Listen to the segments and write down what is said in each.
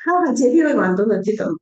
હા હા, જે બી હોય વાંધો નથી તમે.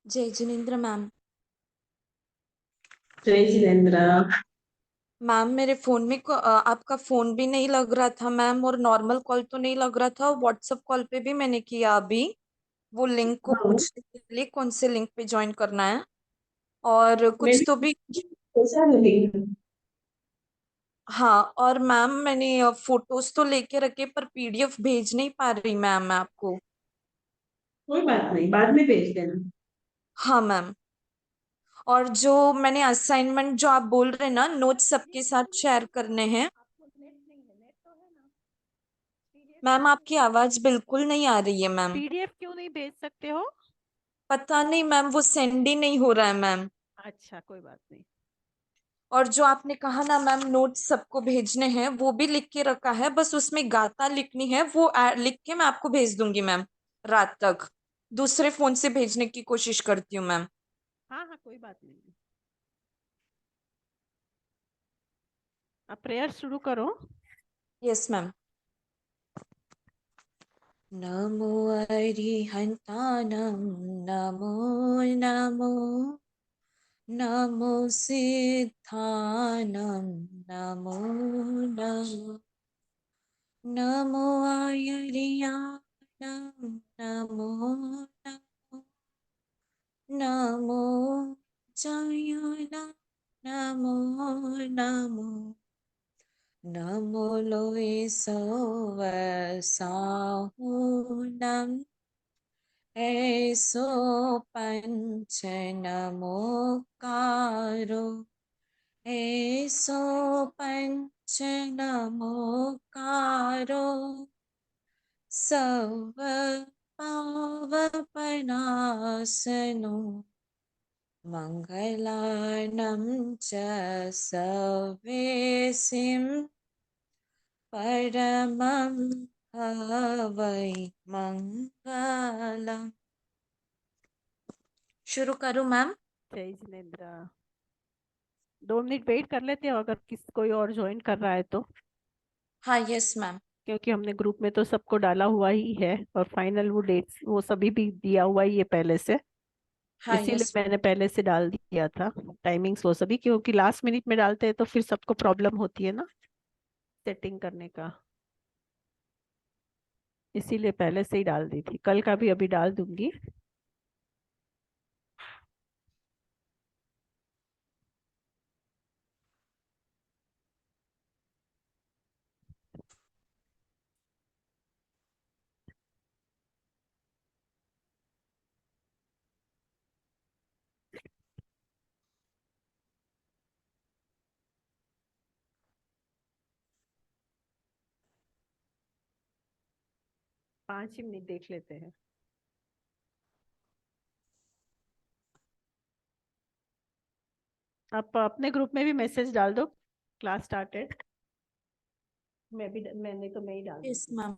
जय जिनेन्द्र मैम। जय जिनेन्द्र। मैम मेरे फोन में आपका फोन भी नहीं लग रहा था मैम, और नॉर्मल कॉल तो नहीं लग रहा था, और व्हाट्सएप कॉल पे भी मैंने किया अभी वो लिंक को हाँ, पूछने के लिए कौन से लिंक पे ज्वाइन करना है, और मैं कुछ तो भी। कैसा है? हाँ, और मैम मैंने फोटोज तो लेके रखे पर पीडीएफ भेज नहीं पा रही मैम मैं आपको। कोई बात नहीं, बाद में भेज देना। हाँ मैम। और जो मैंने असाइनमेंट जो आप बोल रहे हैं ना, नोट्स सबके साथ शेयर करने हैं। आपको नेट नहीं है, नेट तो है ना? पीडीएफ मैम क्यों नहीं आपकी आवाज बिल्कुल नहीं आ रही है मैम। पीडीएफ क्यों नहीं भेज सकते हो? पता नहीं मैम, वो सेंड ही नहीं हो रहा है मैम। अच्छा, कोई बात नहीं। और जो आपने कहा ना मैम नोट्स सबको भेजने हैं, वो भी लिख के रखा है, बस उसमें गाथा लिखनी है, वो लिख के मैं आपको भेज दूंगी मैम रात तक। दूसरे फोन से भेजने की कोशिश करती हूँ मैम। हाँ हाँ, कोई बात नहीं। अब प्रेयर शुरू करो। Yes ma'am. नमो अरिहंतानं, नमो नमो, नमो सिद्धानं, नमो नमो, नमो आयर्यानं, नमो नमो, नमो जयानं, नमो नमो, नमो लोये सवसाहुनं, ऐसो पंच नमोकारो, ऐसो पंच नमोकारो, सर्व पावपनाशनो, मङ्गलार्णं च सर्वेसिं परमं हवै मङ्गलम्। शुरू करूं मैम? जय जिनेन्द्र। 2 मिनट वेट कर लेते हो अगर कोई और ज्वाइन कर रहा है तो, हाँ यस मैम। क्योंकि हमने ग्रुप में तो सबको डाला हुआ ही है और फाइनल वो डेट्स वो सभी भी दिया हुआ ही है पहले से। हाँ इसीलिए यस। मैंने पहले से डाल दिया था टाइमिंग्स वो सभी, क्योंकि लास्ट मिनट में डालते हैं तो फिर सबको प्रॉब्लम होती है ना सेटिंग करने का। इसीलिए पहले से ही डाल दी थी, कल का भी अभी डाल दूंगी। 5 ही मिनट देख लेते हैं। आप अपने ग्रुप में भी मैसेज डाल दो, क्लास स्टार्टेड। मैंने तो मैं ही डाल यस दूंगी। मैम।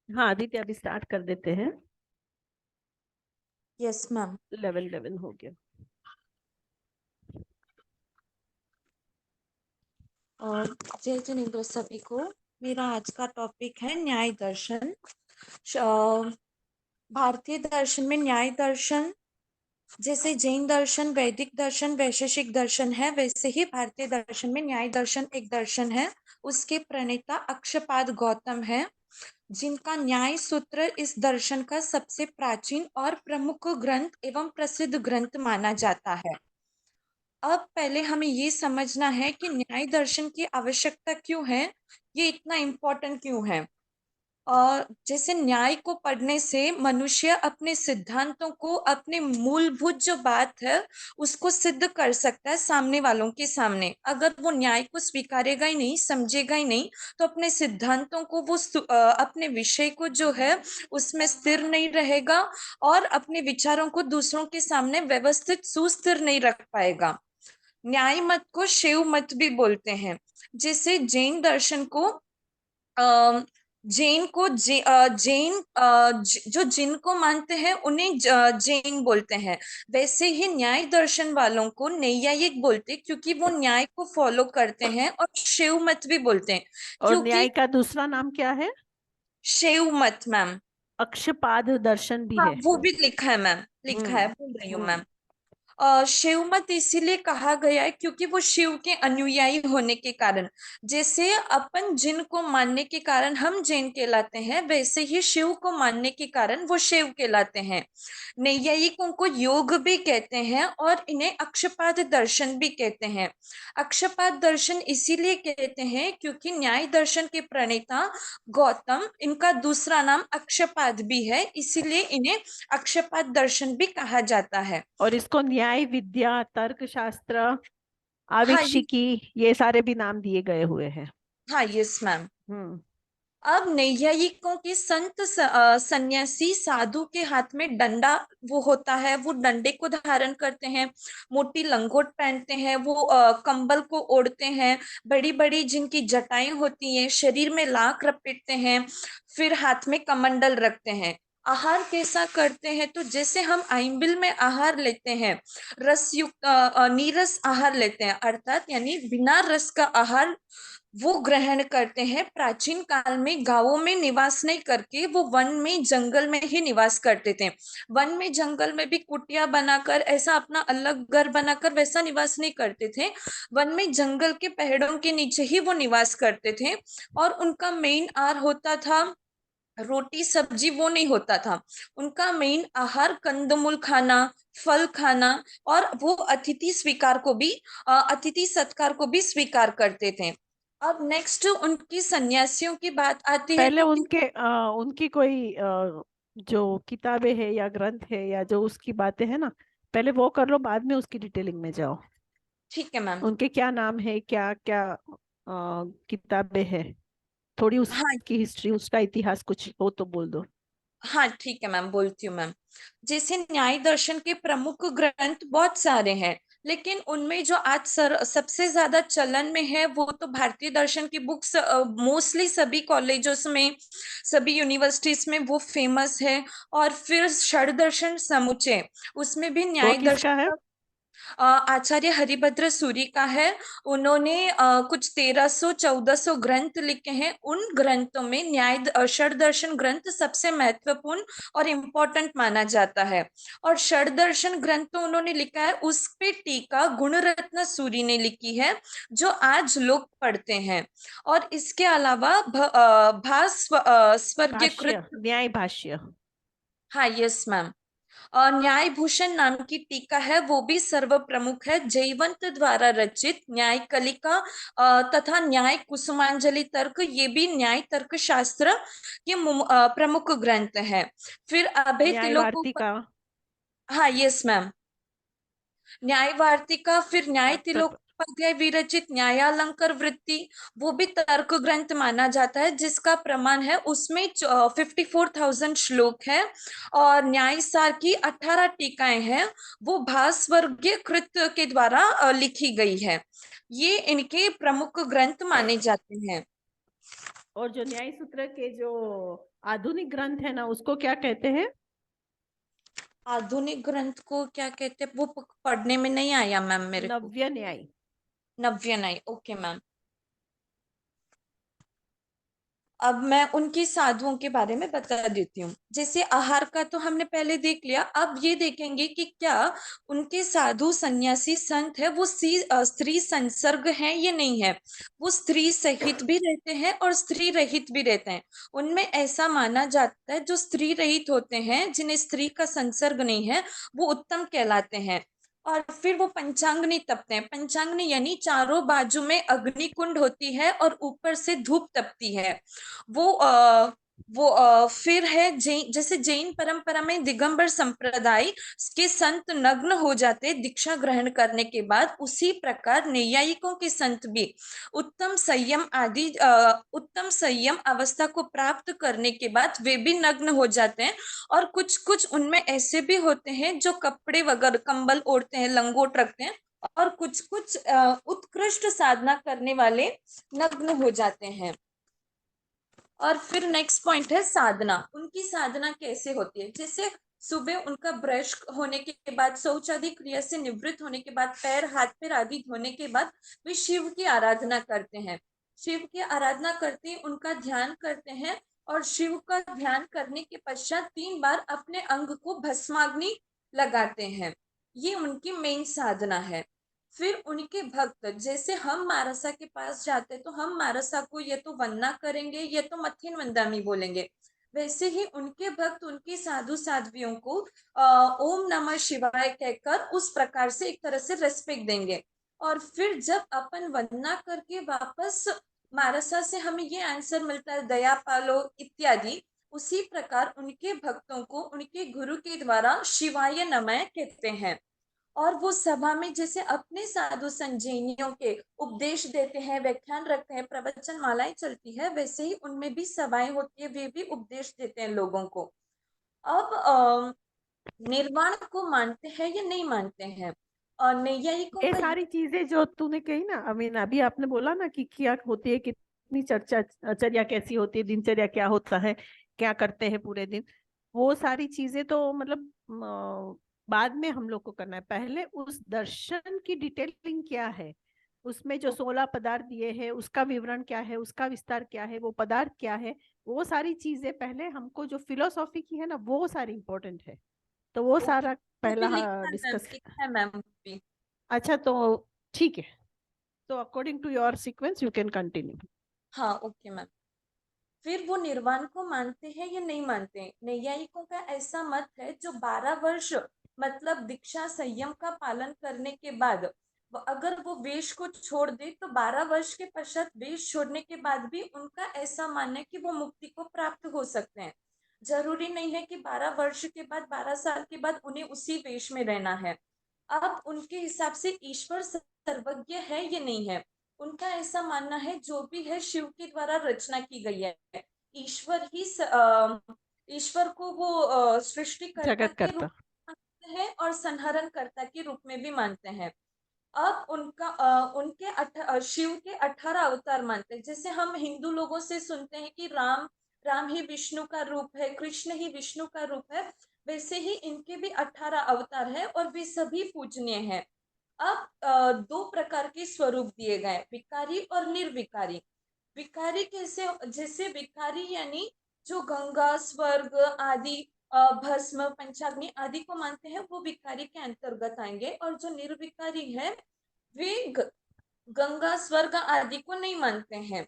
हाँ आदित्य, अभी स्टार्ट कर देते हैं। Yes ma'am. लेवल 11 हो गया। और जय जिनेंद्र सभी को। मेरा आज का टॉपिक है न्याय दर्शन। भारतीय दर्शन में न्याय दर्शन, जैसे जैन दर्शन, वैदिक दर्शन, वैशेषिक दर्शन है, वैसे ही भारतीय दर्शन में न्याय दर्शन एक दर्शन है। उसके प्रणेता अक्षपाद गौतम है, जिनका न्याय सूत्र इस दर्शन का सबसे प्राचीन और प्रमुख ग्रंथ एवं प्रसिद्ध ग्रंथ माना जाता है। अब पहले हमें ये समझना है कि न्याय दर्शन की आवश्यकता क्यों है, ये इतना इम्पोर्टेंट क्यों है। और जैसे न्याय को पढ़ने से मनुष्य अपने सिद्धांतों को, अपने मूलभूत जो बात है उसको सिद्ध कर सकता है सामने वालों के सामने। अगर वो न्याय को स्वीकारेगा ही नहीं, समझेगा ही नहीं, तो अपने सिद्धांतों को वो अपने विषय को जो है उसमें स्थिर नहीं रहेगा और अपने विचारों को दूसरों के सामने व्यवस्थित सुस्थिर नहीं रख पाएगा। न्याय मत को शिव मत भी बोलते हैं। जैसे जैन दर्शन को जैन को जैन जो जिन को मानते हैं उन्हें जैन बोलते हैं। वैसे ही न्याय दर्शन वालों को नैयायिक बोलते हैं, क्योंकि वो न्याय को फॉलो करते हैं। और शिव मत भी बोलते हैं, और क्योंकि न्याय का दूसरा नाम क्या है? शिव मत मैम। अक्षपाद दर्शन भी हाँ है। वो भी लिखा है मैम, लिखा है, हम्म। बोल रही हूँ मैम। हम्म। शिव मत इसीलिए कहा गया है क्योंकि वो शिव के अनुयायी होने के कारण। जैसे अपन जिन को मानने के कारण हम जैन कहलाते हैं, वैसे ही शिव को मानने के कारण वो शिव कहलाते हैं। नैयायिकों को योग भी कहते हैं और इन्हें अक्षपाद दर्शन भी कहते हैं। अक्षपाद दर्शन इसीलिए कहते हैं क्योंकि न्याय दर्शन के प्रणेता गौतम, इनका दूसरा नाम अक्षपाद भी है, इसीलिए इन्हें अक्षपाद दर्शन भी कहा जाता है। और इसको न्याय विद्या, तर्कशास्त्र, हाँ आविक्षिकी, ये सारे भी नाम दिए गए हुए हैं। हाँ यस मैम। हम्म। अब नैयायिकों के संत सन्यासी साधु के हाथ में डंडा वो होता है, वो डंडे को धारण करते हैं, मोटी लंगोट पहनते हैं, वो कंबल को ओढ़ते हैं, बड़ी बड़ी जिनकी जटाएं होती हैं, शरीर में लाख लपेटते हैं, फिर हाथ में कमंडल रखते हैं। आहार कैसा करते हैं, तो जैसे हम आइंबिल में आहार लेते हैं, रस युक्त नीरस आहार लेते हैं, अर्थात यानी बिना रस का आहार वो ग्रहण करते हैं। प्राचीन काल में गांवों में निवास नहीं करके वो वन में जंगल में ही निवास करते थे। वन में जंगल में भी कुटिया बनाकर, ऐसा अपना अलग घर बनाकर वैसा निवास नहीं करते थे। वन में जंगल के पेड़ों के नीचे ही वो निवास करते थे। और उनका मेन आहार होता था रोटी सब्जी, वो नहीं होता था। उनका मेन आहार कंदमूल खाना, फल खाना, और वो अतिथि स्वीकार को भी अतिथि सत्कार को भी स्वीकार करते थे। अब नेक्स्ट उनकी सन्यासियों की बात आती है पहले तो उनकी कोई जो किताबें है या ग्रंथ है या जो उसकी बातें है ना, पहले वो कर लो, बाद में उसकी डिटेलिंग में जाओ। ठीक है मैम। उनके क्या नाम है, क्या क्या किताबें हैं, थोड़ी हाँ उसकी हिस्ट्री, उसका इतिहास कुछ हो तो बोल दो। हाँ ठीक है मैम, बोलती हूँ मैम। जैसे न्याय दर्शन के प्रमुख ग्रंथ बहुत सारे हैं, लेकिन उनमें जो आज सबसे ज्यादा चलन में है वो तो भारतीय दर्शन की बुक्स मोस्टली सभी कॉलेजों में, सभी यूनिवर्सिटीज में वो फेमस है। और फिर षड दर्शन समुच्चय, उसमें भी वो न्याय किसका दर्शन है? का आचार्य हरिभद्र सूरी का है। उन्होंने कुछ 1300-1400 ग्रंथ लिखे हैं। उन ग्रंथों में षडदर्शन ग्रंथ सबसे महत्वपूर्ण और इम्पोर्टेंट माना जाता है। और षडदर्शन ग्रंथ तो उन्होंने लिखा है, उस पे टीका गुणरत्न सूरी ने लिखी है, जो आज लोग पढ़ते हैं। और इसके अलावा भाष्य, स्वर्गीकृत। न्याय भाष्य। हाँ, यस मैम। न्याय भूषण नाम की टीका है, वो भी सर्व प्रमुख है। जयवंत द्वारा रचित न्याय कलिका तथा न्याय कुसुमांजलि तर्क, ये भी न्याय तर्क शास्त्र के प्रमुख ग्रंथ है। फिर अभय न्याय तिलोक। वार्तिका। हाँ, यस मैम। न्याय वार्तिका, फिर न्याय तर्क पर। तिलोकोपाध्याय विरचित न्यायालंकार वृत्ति, वो भी तर्क ग्रंथ माना जाता है, जिसका प्रमाण है उसमें 54,000 श्लोक है। और न्याय सार की 18 टीकाएं हैं, वो भास्वर्गीय कृत के द्वारा लिखी गई है। ये इनके प्रमुख ग्रंथ माने जाते हैं। और जो न्याय सूत्र के जो आधुनिक ग्रंथ है ना, उसको क्या कहते हैं? आधुनिक ग्रंथ को क्या कहते हैं, वो पढ़ने में नहीं आया मैम मेरे को। नव्य न्याय। नव्य न्याय, ओके मैम। अब मैं उनकी साधुओं के बारे में बता देती हूँ। जैसे आहार का तो हमने पहले देख लिया, अब ये देखेंगे कि क्या उनके साधु सन्यासी संत है वो स्त्री संसर्ग है या नहीं है। वो स्त्री सहित भी रहते हैं और स्त्री रहित भी रहते हैं। उनमें ऐसा माना जाता है, जो स्त्री रहित होते हैं, जिन्हें स्त्री का संसर्ग नहीं है, वो उत्तम कहलाते हैं। और फिर वो पंचांगनी तपते हैं। पंचांगनी यानी चारों बाजू में अग्नि कुंड होती है और ऊपर से धूप तपती है। वो फिर है जैन, जैसे जैन परंपरा में दिगंबर संप्रदाय के संत नग्न हो जाते दीक्षा ग्रहण करने के बाद, उसी प्रकार नैयायिकों के संत भी उत्तम संयम अवस्था को प्राप्त करने के बाद वे भी नग्न हो जाते हैं। और कुछ कुछ उनमें ऐसे भी होते हैं जो कपड़े वगैरह कंबल ओढ़ते हैं, लंगोट रखते हैं। और कुछ कुछ उत्कृष्ट साधना करने वाले नग्न हो जाते हैं। और फिर नेक्स्ट पॉइंट है साधना। उनकी साधना कैसे होती है, जैसे सुबह उनका ब्रश होने के बाद, शौच आदि क्रिया से निवृत्त होने के बाद, पैर हाथ पैर आदि धोने के बाद वे शिव की आराधना करते हैं। शिव की आराधना करते ही उनका ध्यान करते हैं। और शिव का ध्यान करने के पश्चात 3 बार अपने अंग को भस्माग्नि लगाते हैं। ये उनकी मेन साधना है। फिर उनके भक्त, जैसे हम मारसा के पास जाते तो हम मारसा को ये तो वंदना करेंगे, ये तो मथिन वंदामी बोलेंगे। वैसे ही उनके भक्त उनके साधु साध्वियों को ओम नमः शिवाय कहकर उस प्रकार से एक तरह से रेस्पेक्ट देंगे। और फिर जब अपन वंदना करके वापस मारसा से हमें ये आंसर मिलता है, दया पालो इत्यादि, उसी प्रकार उनके भक्तों को उनके गुरु के द्वारा शिवाय नमः कहते हैं। और वो सभा में जैसे अपने साधु संजैनियों के उपदेश देते हैं, व्याख्यान रखते हैं, प्रवचन मालाएं चलती है, वैसे ही उनमें भी सभाएं होती है, वे भी उपदेश देते हैं लोगों को। अब निर्वाण को मानते हैं या नहीं मानते हैं, और नैयायिकों ये का सारी चीजें जो तूने कही ना, अमीन, अभी आपने बोला ना कि क्या होती है, कितनी चर्चा, चर्या कैसी होती है, दिनचर्या क्या होता है, क्या करते हैं पूरे दिन, वो सारी चीजें तो मतलब बाद में हम लोग को करना है। पहले उस दर्शन की डिटेलिंग क्या है, उसमें जो 16 पदार्थ दिए हैं उसका विवरण क्या है, उसका विस्तार क्या है, वो पदार्थ क्या है, वो सारी चीजें पहले हमको जो फिलोसॉफी की है ना, वो सारी इंपॉर्टेंट है। तो वो ओके, सारा वो भी पहला लिखा है मैम, डिस्कस। लिखा है मैम भी। अच्छा, तो ठीक है, तो according to your sequence you can continue. हाँ, ओके मैम। फिर वो निर्वाण को मानते हैं या नहीं मानते हैं। नैयायिकों का ऐसा मत है, जो 12 वर्ष मतलब दीक्षा संयम का पालन करने के बाद अगर वो वेश को छोड़ दे, तो 12 वर्ष के पश्चात वेश छोड़ने के बाद भी उनका ऐसा मानना है कि वो मुक्ति को प्राप्त हो सकते हैं। जरूरी नहीं है कि 12 वर्ष के बाद, 12 साल के बाद उन्हें उसी वेश में रहना है। अब उनके हिसाब से ईश्वर सर्वज्ञ है या नहीं है। उनका ऐसा मानना है, जो भी है शिव के द्वारा रचना की गई है। ईश्वर ही ईश्वर को वो सृष्टिकर्ता जगत के रूप करता। में मानते हैं और संहरणकर्ता के रूप में भी मानते हैं। अब उनका शिव के 18 अवतार मानते हैं। जैसे हम हिंदू लोगों से सुनते हैं कि राम राम ही विष्णु का रूप है, कृष्ण ही विष्णु का रूप है, वैसे ही इनके भी 18 अवतार है और वे सभी पूजनीय हैं। अब दो प्रकार के स्वरूप दिए गए, विकारी और निर्विकारी। विकारी कैसे, जैसे विकारी यानी जो गंगा, स्वर्ग आदि, भस्म, पंचाग्नि आदि को मानते हैं वो विकारी के अंतर्गत आएंगे, और जो निर्विकारी है वे गंगा, स्वर्ग आदि को नहीं मानते हैं।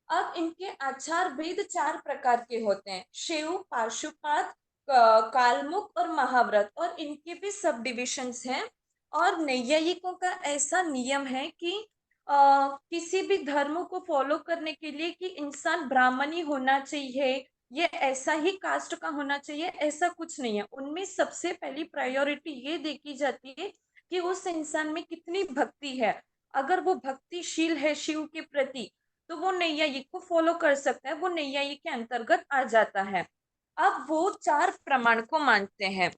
अब इनके आचार वेद चार प्रकार के होते हैं, शिव, पाशुपात, कालमुख और महाव्रत, और इनके भी सब डिविजन्स हैं। और नैयायिकों का ऐसा नियम है कि किसी भी धर्म को फॉलो करने के लिए कि इंसान ब्राह्मण ही होना चाहिए, ये ऐसा ही कास्ट का होना चाहिए, ऐसा कुछ नहीं है। उनमें सबसे पहली प्रायोरिटी ये देखी जाती है कि उस इंसान में कितनी भक्ति है। अगर वो भक्तिशील है शिव के प्रति, तो वो नैयायिक को फॉलो कर सकता है, वो नैयायिक के अंतर्गत आ जाता है। अब वो चार प्रमाण को मानते हैं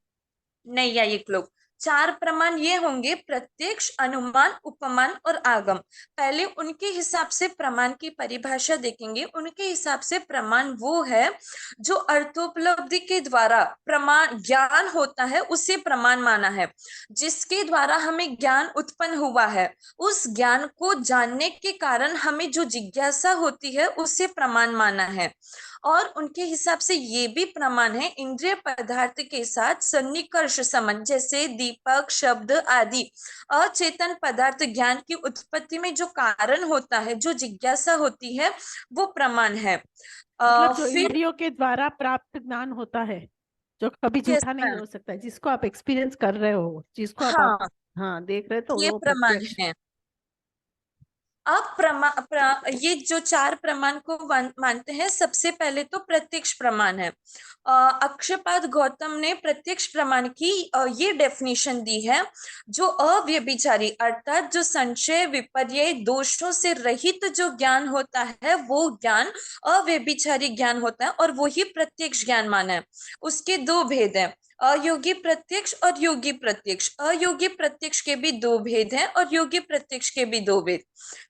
नैयायिक लोग। चार प्रमाण ये होंगे, प्रत्यक्ष, अनुमान, उपमान और आगम। पहले उनके हिसाब से प्रमाण की परिभाषा देखेंगे। उनके हिसाब से प्रमाण वो है जो अर्थोपलब्धि के द्वारा प्रमाण ज्ञान होता है, उसे प्रमाण माना है। जिसके द्वारा हमें ज्ञान उत्पन्न हुआ है, उस ज्ञान को जानने के कारण हमें जो जिज्ञासा होती है, उसे प्रमाण माना है। और उनके हिसाब से ये भी प्रमाण है इंद्रिय पदार्थ के साथ सन्निकर्ष संबंध, जैसे दीपक, शब्द आदि अचेतन पदार्थ ज्ञान की उत्पत्ति में जो कारण होता है, जो जिज्ञासा होती है, वो प्रमाण है। मतलब जो फिर इंद्रियों के द्वारा प्राप्त ज्ञान होता है, जो कभी यस झूठा नहीं मैम, हो सकता, जिसको आप एक्सपीरियंस कर रहे हो, जिसको आप हाँ, हाँ देख रहे हो, तो ये वो प्रमाण प्रत्यक्ष। है। अब ये जो चार प्रमाण को मानते हैं, सबसे पहले तो प्रत्यक्ष प्रमाण है। अक्षपाद गौतम ने प्रत्यक्ष प्रमाण की ये डेफिनेशन दी है, जो अव्यभिचारी अर्थात जो संशय, विपर्य, दोषों से रहित जो ज्ञान होता है, वो ज्ञान अव्यभिचारी ज्ञान होता है, और वही प्रत्यक्ष ज्ञान माना है। उसके दो भेद हैं, अयोगी प्रत्यक्ष और योगी प्रत्यक्ष। अयोगी प्रत्यक्ष के भी दो भेद हैं और योगी प्रत्यक्ष के भी दो भेद।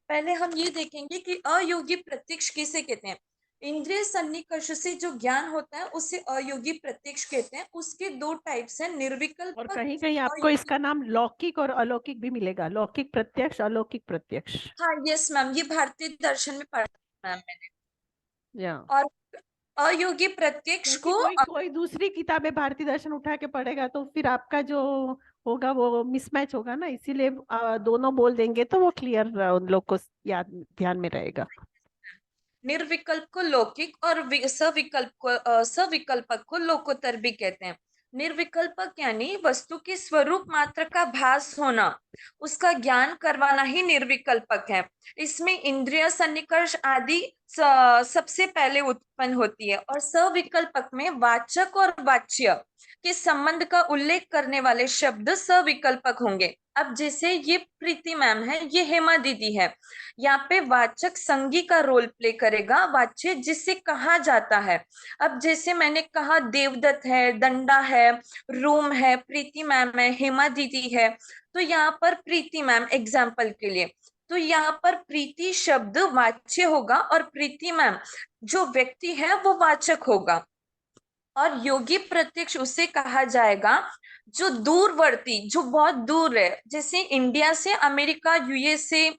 पहले हम ये देखेंगे कि अयोगी प्रत्यक्ष किसे कहते हैं। इंद्रिय सन्निकर्ष से जो ज्ञान होता है उसे अयोगी प्रत्यक्ष कहते हैं। उसके दो टाइप्स हैं, और निर्विकल्प कहीं कहीं और आपको इसका नाम लौकिक और अलौकिक भी मिलेगा, लौकिक प्रत्यक्ष, अलौकिक प्रत्यक्ष। हाँ यस मैम, ये भारतीय दर्शन में पढ़ा मैम मैंने। या और अयोगी प्रत्यक्ष क्योंकि को कोई कोई दूसरी किताबें भारतीय दर्शन उठा के पढ़ेगा तो फिर आपका जो होगा वो मिसमैच होगा ना, इसीलिए दोनों बोल देंगे तो वो क्लियर उन लोग को याद ध्यान में रहेगा। निर्विकल्प को लौकिक और सविकल्पक को लोकोत्तर भी कहते हैं। निर्विकल्पक यानी वस्तु के स्वरूप मात्र का भास होना, उसका ज्ञान करवाना ही निर्विकल्पक है। इसमें इंद्रिय सन्निकर्ष आदि सबसे पहले उत्पन्न होती है। और सविकल्पक में वाचक और वाच्य के संबंध का उल्लेख करने वाले शब्द सविकल्पक होंगे। अब जैसे ये प्रीति मैम है, ये हेमा दीदी है, यहाँ पे वाचक संज्ञा का रोल प्ले करेगा, वाच्य जिसे कहा जाता है। अब जैसे मैंने कहा देवदत्त है, दंडा है, रूम है, प्रीति मैम है, हेमा दीदी है, तो यहाँ पर प्रीति मैम एग्जाम्पल के लिए, तो यहाँ पर प्रीति शब्द वाच्य होगा और प्रीति मैम जो व्यक्ति है वो वाचक होगा। और योगी प्रत्यक्ष उसे कहा जाएगा जो दूरवर्ती, जो बहुत दूर है, जैसे इंडिया से अमेरिका, यूएसए,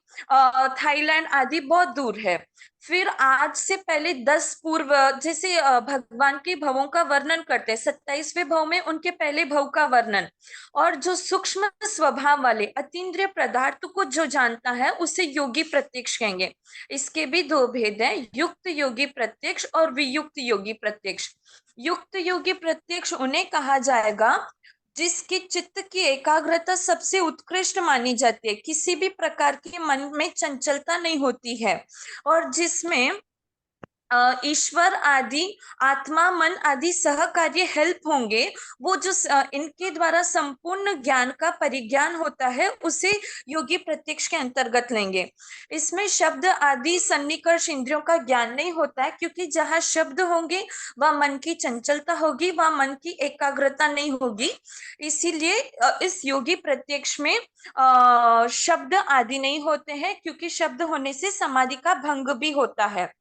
थाईलैंड आदि बहुत दूर है। फिर आज से पहले 10 पूर्व, जैसे भगवान के भवों का वर्णन करते हैं, 27वें भव में उनके पहले भव का वर्णन। और जो सूक्ष्म स्वभाव वाले अतीन्द्रिय पदार्थ को जो जानता है उसे योगी प्रत्यक्ष कहेंगे। इसके भी दो भेद हैं, युक्त योगी प्रत्यक्ष और वियुक्त योगी प्रत्यक्ष। युक्त योगी प्रत्यक्ष उन्हें कहा जाएगा जिसकी चित्त की एकाग्रता सबसे उत्कृष्ट मानी जाती है, किसी भी प्रकार के मन में चंचलता नहीं होती है, और जिसमें ईश्वर आदि, आत्मा, मन आदि सहकार्य हेल्प होंगे। वो जो इनके द्वारा संपूर्ण ज्ञान का परिज्ञान होता है उसे योगी प्रत्यक्ष के अंतर्गत लेंगे। इसमें शब्द आदि सन्निकर्ष इंद्रियों का ज्ञान नहीं होता है, क्योंकि जहाँ शब्द होंगे वह मन की चंचलता होगी, वह मन की एकाग्रता नहीं होगी। इसीलिए इस योगी प्रत्यक्ष में शब्द आदि नहीं होते हैं, क्योंकि शब्द होने से समाधि का भंग भी होता है,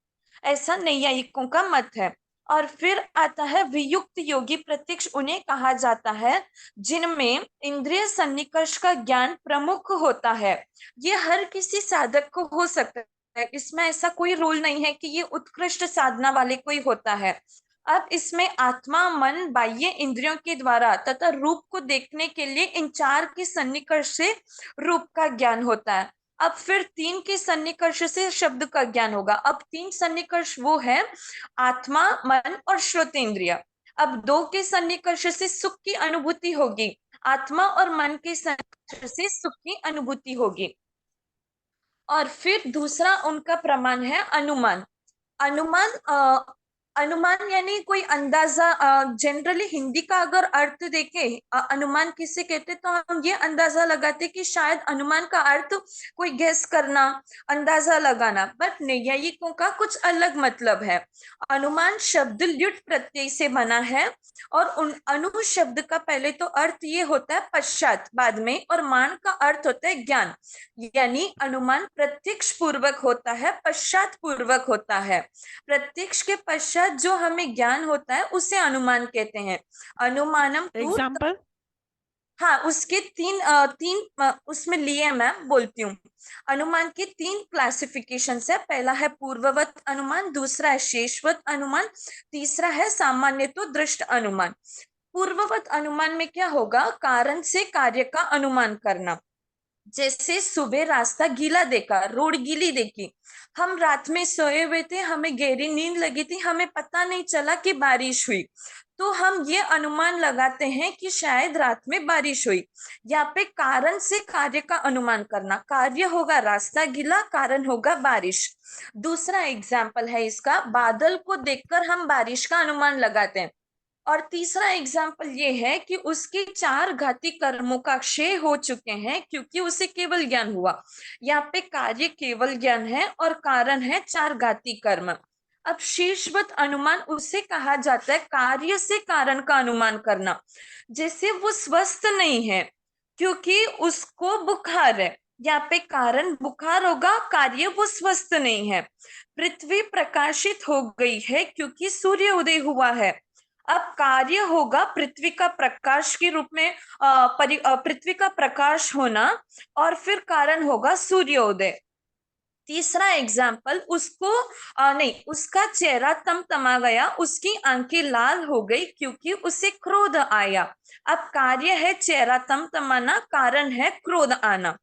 ऐसा नैयायिकों का मत है। और फिर आता है वियुक्त योगी प्रत्यक्ष, उन्हें कहा जाता है जिनमें इंद्रिय सन्निकर्ष का ज्ञान प्रमुख होता है। ये हर किसी साधक को हो सकता है, इसमें ऐसा कोई रूल नहीं है कि ये उत्कृष्ट साधना वाले कोई होता है। अब इसमें आत्मा, मन, बाह्य इंद्रियों के द्वारा तथा रूप को देखने के लिए इन चार के सन्निकर्ष से रूप का ज्ञान होता है। अब फिर तीन के सन्निकर्ष से शब्द का ज्ञान होगा। अब तीन सन्निकर्ष वो है आत्मा, मन और श्रोतेंद्रिय। अब दो के सन्निकर्ष से सुख की अनुभूति होगी, आत्मा और मन के सन्निकर्ष से सुख की अनुभूति होगी। और फिर दूसरा उनका प्रमाण है अनुमान। अनुमान अनुमान यानी कोई अंदाजा। जनरली हिंदी का अगर अर्थ देखें, अनुमान किसे कहते, तो हम ये अंदाजा लगाते कि शायद अनुमान का अर्थ कोई गेस करना, अंदाजा लगाना, बट नैयायिकों का कुछ अलग मतलब है। अनुमान शब्द ल्युट प्रत्यय से बना है और उन अनु शब्द का पहले तो अर्थ ये होता है पश्चात, बाद में, और मान का अर्थ होता है ज्ञान। यानी अनुमान प्रत्यक्ष पूर्वक होता है, पश्चात पूर्वक होता है। प्रत्यक्ष के पश्चात जो हमें ज्ञान होता है उसे अनुमान कहते हैं। अनुमानम तु, एग्जाम्पल? हाँ, उसके तीन उसमें लिए मैं बोलती हूँ। अनुमान के तीन क्लासिफिकेशन है। पहला है पूर्ववत अनुमान, दूसरा है शेषवत अनुमान, तीसरा है सामान्य तो दृष्ट अनुमान। पूर्ववत अनुमान में क्या होगा, कारण से कार्य का अनुमान करना। जैसे सुबह रास्ता गीला देखा, रोड गीली देखी, हम रात में सोए हुए थे, हमें गहरी नींद लगी थी, हमें पता नहीं चला कि बारिश हुई, तो हम ये अनुमान लगाते हैं कि शायद रात में बारिश हुई। यहाँ पे कारण से कार्य का अनुमान करना, कार्य होगा रास्ता गीला, कारण होगा बारिश। दूसरा एग्जाम्पल है इसका, बादल को देखकर हम बारिश का अनुमान लगाते हैं। और तीसरा एग्जाम्पल ये है कि उसके चार घाती कर्मों का क्षय हो चुके हैं क्योंकि उसे केवल ज्ञान हुआ। यहाँ पे कार्य केवल ज्ञान है और कारण है चार घाती कर्म। अब शीर्षवत अनुमान उसे कहा जाता है कार्य से कारण का अनुमान करना। जैसे वो स्वस्थ नहीं है क्योंकि उसको बुखार है, यहाँ पे कारण बुखार होगा, कार्य वो स्वस्थ नहीं है। पृथ्वी प्रकाशित हो गई है क्योंकि सूर्य उदय हुआ है। अब कार्य होगा पृथ्वी का प्रकाश के रूप में पृथ्वी का प्रकाश होना, और फिर कारण होगा सूर्योदय। तीसरा एग्जाम्पल, उसको नहीं, उसका चेहरा तमतमा गया, उसकी आंखें लाल हो गई क्योंकि उसे क्रोध आया। अब कार्य है चेहरा तमतमाना, कारण है क्रोध आना।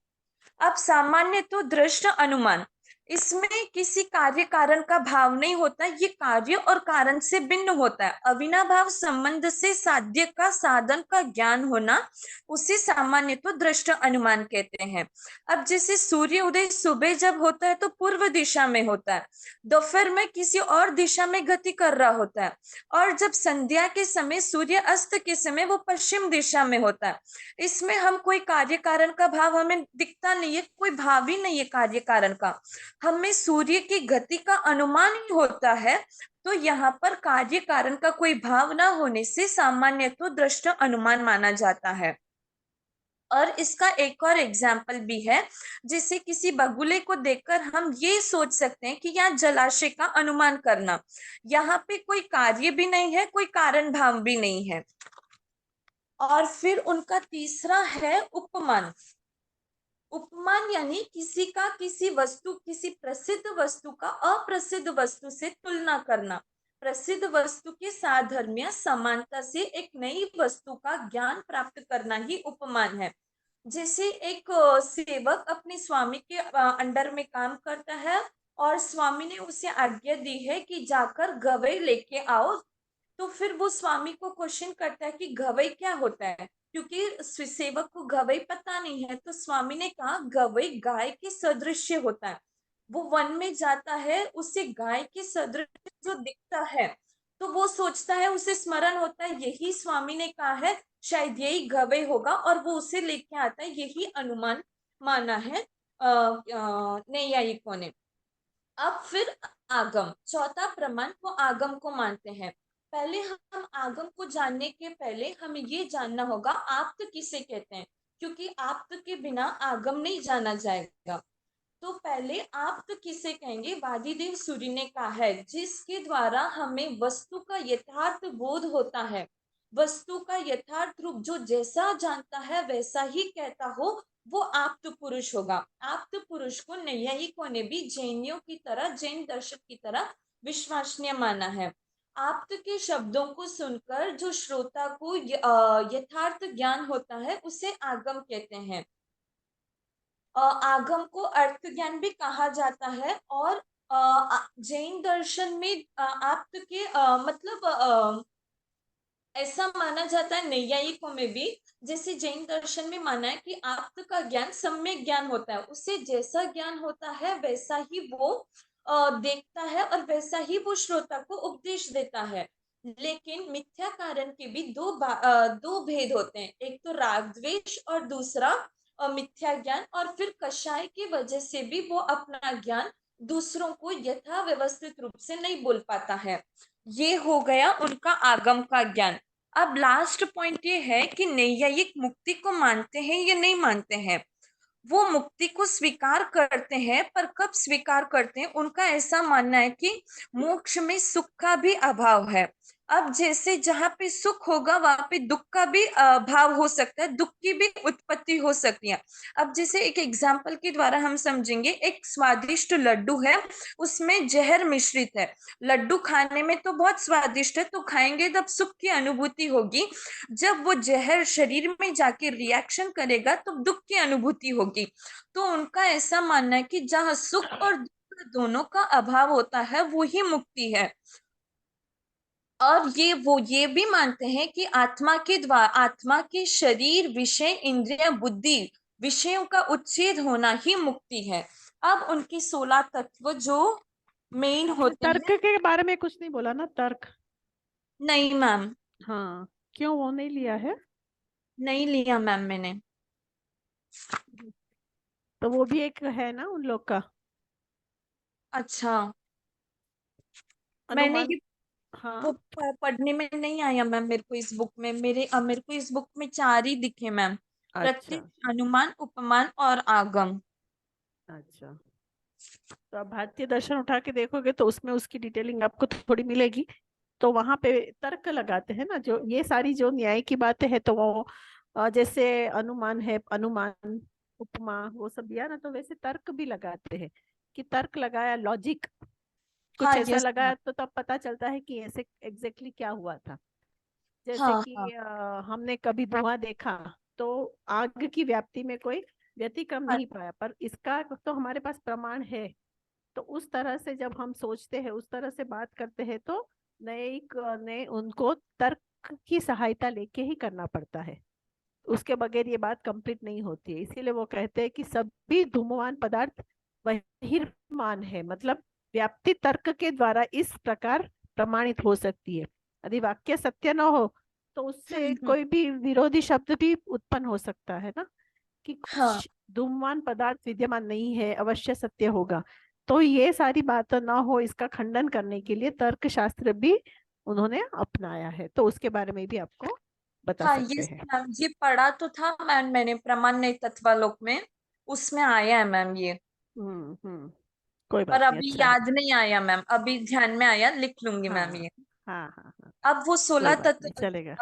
अब सामान्य तो दृष्ट अनुमान, इसमें किसी कार्य कारण का भाव नहीं होता, ये कार्य और कारण से भिन्न होता है। अविनाभाव संबंध से साध्य का साधन का ज्ञान होना उसे सामान्य तो दृष्ट अनुमान कहते हैं। अब जैसे सूर्य उदय सुबह जब होता है तो पूर्व दिशा में होता है, दोपहर में किसी और दिशा में गति कर रहा होता है, और जब संध्या के समय, सूर्य अस्त के समय, वो पश्चिम दिशा में होता है। इसमें हम कोई कार्य कारण का भाव हमें दिखता नहीं है, कोई भाव ही नहीं है कार्य कारण का, हमें सूर्य की गति का अनुमान ही होता है। तो यहाँ पर कार्य कारण का कोई भाव ना होने से सामान्य तो दृष्ट अनुमान माना जाता है। और इसका एक और एग्जाम्पल भी है, जिसे किसी बगुले को देखकर हम ये सोच सकते हैं कि यहाँ जलाशय का अनुमान करना। यहाँ पे कोई कार्य भी नहीं है, कोई कारण भाव भी नहीं है। और फिर उनका तीसरा है उपमान। उपमान यानी किसी का किसी वस्तु, किसी प्रसिद्ध वस्तु का अप्रसिद्ध वस्तु से तुलना करना। प्रसिद्ध वस्तु के साधर्म्य समानता से एक नई वस्तु का ज्ञान प्राप्त करना ही उपमान है। जैसे एक सेवक अपने स्वामी के अंडर में काम करता है और स्वामी ने उसे आज्ञा दी है कि जाकर गवई लेके आओ, तो फिर वो स्वामी को क्वेश्चन करता है कि गवई क्या होता है, क्योंकि सेवक को गवई पता नहीं है। तो स्वामी ने कहा गवई गाय के सदृश होता है। वो वन में जाता है, उसे गाय के सदृश जो दिखता है, तो वो सोचता है, उसे स्मरण होता है यही स्वामी ने कहा है, शायद यही गवई होगा, और वो उसे लेके आता है। यही अनुमान माना है नैयायिकों ने। अब फिर आगम, चौथा प्रमाण, वो आगम को मानते हैं। पहले हम आगम को जानने के पहले हमें ये जानना होगा आप्त किसे कहते हैं, क्योंकि आप्त के बिना आगम नहीं जाना जाएगा। तो पहले आप तो किसे कहेंगे? वादिदेव सूरि ने कहा है, जिसके द्वारा हमें वस्तु का यथार्थ बोध होता है, वस्तु का यथार्थ रूप जो जैसा जानता है वैसा ही कहता हो, वो आप्त पुरुष होगा। आप्त पुरुष को नैयायिकों ने भी जैनियों की तरह, जैन दर्शन की तरह विश्वसनीय माना है। आप्त के शब्दों को सुनकर जो श्रोता को यथार्थ ज्ञान होता है, उसे आगम कहते हैं। आगम को अर्थ ज्ञान भी कहा जाता है। और जैन दर्शन में आप्त के मतलब ऐसा माना जाता है नैयायिकों में भी, जैसे जैन दर्शन में माना है कि आप्त का ज्ञान सम्यक ज्ञान होता है, उससे जैसा ज्ञान होता है वैसा ही वो देखता है और वैसा ही वो श्रोता को उपदेश देता है। लेकिन मिथ्या कारण के भी दो भेद होते हैं, एक तो राग द्वेष और दूसरा मिथ्या ज्ञान। और फिर कषाय की वजह से भी वो अपना ज्ञान दूसरों को यथा व्यवस्थित रूप से नहीं बोल पाता है। ये हो गया उनका आगम का ज्ञान। अब लास्ट पॉइंट ये है कि नैयायिक मुक्ति को मानते हैं या नहीं मानते हैं। वो मुक्ति को स्वीकार करते हैं, पर कब स्वीकार करते हैं? उनका ऐसा मानना है कि मोक्ष में सुख का भी अभाव है। अब जैसे जहाँ पे सुख होगा वहां पे दुख का भी अभाव हो सकता है, दुख की भी उत्पत्ति हो सकती है। अब जैसे एक एग्जाम्पल के द्वारा हम समझेंगे, एक स्वादिष्ट लड्डू है, उसमें जहर मिश्रित है। लड्डू खाने में तो बहुत स्वादिष्ट है, तो खाएंगे तब सुख की अनुभूति होगी। जब वो जहर शरीर में जाके रिएक्शन करेगा तो दुख की अनुभूति होगी। तो उनका ऐसा मानना है कि जहाँ सुख और दुख दोनों का अभाव होता है, वो ही मुक्ति है। और ये भी मानते हैं कि आत्मा के द्वारा, आत्मा के शरीर, विषय, इंद्रिय, बुद्धि, विषयों का उच्छेद होना ही मुक्ति है। अब उनके 16 तत्व जो मेन आपने होते हैं। तर्क के बारे में कुछ नहीं बोला ना, तर्क? नहीं मैम, हाँ, क्यों वो नहीं लिया है? नहीं लिया मैम मैंने। तो वो भी एक है ना उन लोग का अच्छा, मैंने अनुमान। ये वो हाँ, पढ़ने में नहीं आया मैम मेरे को इस बुक में। मेरे को इस बुक में 4 ही दिखे मैम, अच्छा प्रत्यक्ष, अनुमान, उपमान और आगम। अच्छा। तो आप भारतीय दर्शन उठा के देखोगे तो उसमें उसकी डिटेलिंग आपको थोड़ी मिलेगी। तो वहां पे तर्क लगाते हैं ना, जो ये सारी जो न्याय की बातें हैं, तो वो जैसे अनुमान है, अनुमान, उपमा, वो सब दिया ना, तो वैसे तर्क भी लगाते हैं। कि तर्क लगाया, लॉजिक कुछ हाँ ऐसा यस मैम। लगाया तो तब पता चलता है कि ऐसे एग्जैक्टली क्या हुआ था। जैसे हाँ कि हाँ हमने कभी धुआं देखा, तो आग की व्याप्ति में कोई व्यतिक्रम हाँ। नहीं पाया, पर इसका तो हमारे पास प्रमाण है। तो उस तरह से जब हम सोचते हैं, उस तरह से बात करते हैं, तो न्यायिक ने उनको तर्क की सहायता लेके ही करना पड़ता है। उसके बगैर ये बात कंप्लीट नहीं होती है। इसीलिए वो कहते हैं कि सभी धूमवान पदार्थ बहिर्मान है, मतलब व्याप्ति तर्क के द्वारा इस प्रकार प्रमाणित हो सकती है। यदि वाक्य सत्य न हो तो उससे हम्म। कोई भी विरोधी शब्द भी उत्पन्न हो सकता है ना, कि हाँ कुछ धूमवान पदार्थ विद्यमान नहीं है, अवश्य सत्य होगा। तो ये सारी बात ना हो, इसका खंडन करने के लिए तर्क शास्त्र भी उन्होंने अपनाया है। तो उसके बारे में भी आपको बता हाँ सकते यस हैं। मैम, ये पढ़ा तो था मैम मैंने प्रामाण्य तत्वालोक में, उसमें आया है मैम ये। हम्म। कोई पर बात नहीं, अभी अच्छा है। याद नहीं आया मैम, अभी ध्यान में आया, लिख लूंगी मैम हाँ ये। हाँ हाँ हाँ। अब वो कोई 16 बात नहीं, तत्व चलेगा।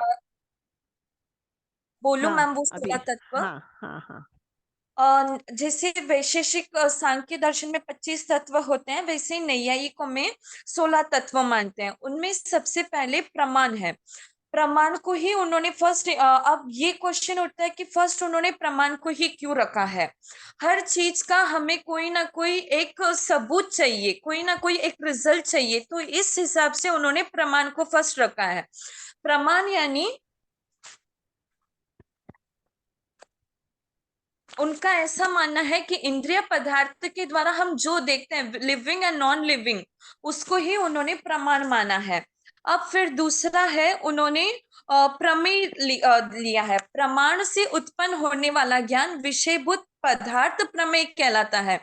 बोलूं मैम, हाँ वो अभी। 16 तत्व। हाँ हाँ हाँ। जैसे वैशेषिक सांख्य दर्शन में 25 तत्व होते हैं, वैसे ही नैयायिकों में 16 तत्व मानते हैं। उनमें सबसे पहले प्रमाण है। प्रमाण को ही उन्होंने फर्स्ट, अब ये क्वेश्चन उठता है कि फर्स्ट उन्होंने प्रमाण को ही क्यों रखा है? हर चीज का हमें कोई ना कोई एक सबूत चाहिए, कोई ना कोई एक रिजल्ट चाहिए, तो इस हिसाब से उन्होंने प्रमाण को फर्स्ट रखा है। प्रमाण यानी उनका ऐसा मानना है कि इंद्रिय पदार्थ के द्वारा हम जो देखते हैं, लिविंग एंड नॉन लिविंग, उसको ही उन्होंने प्रमाण माना है। अब फिर दूसरा है, उन्होंने प्रमेय लिया है। प्रमाण से उत्पन्न होने वाला ज्ञान विषयभूत पदार्थ प्रमेय कहलाता है।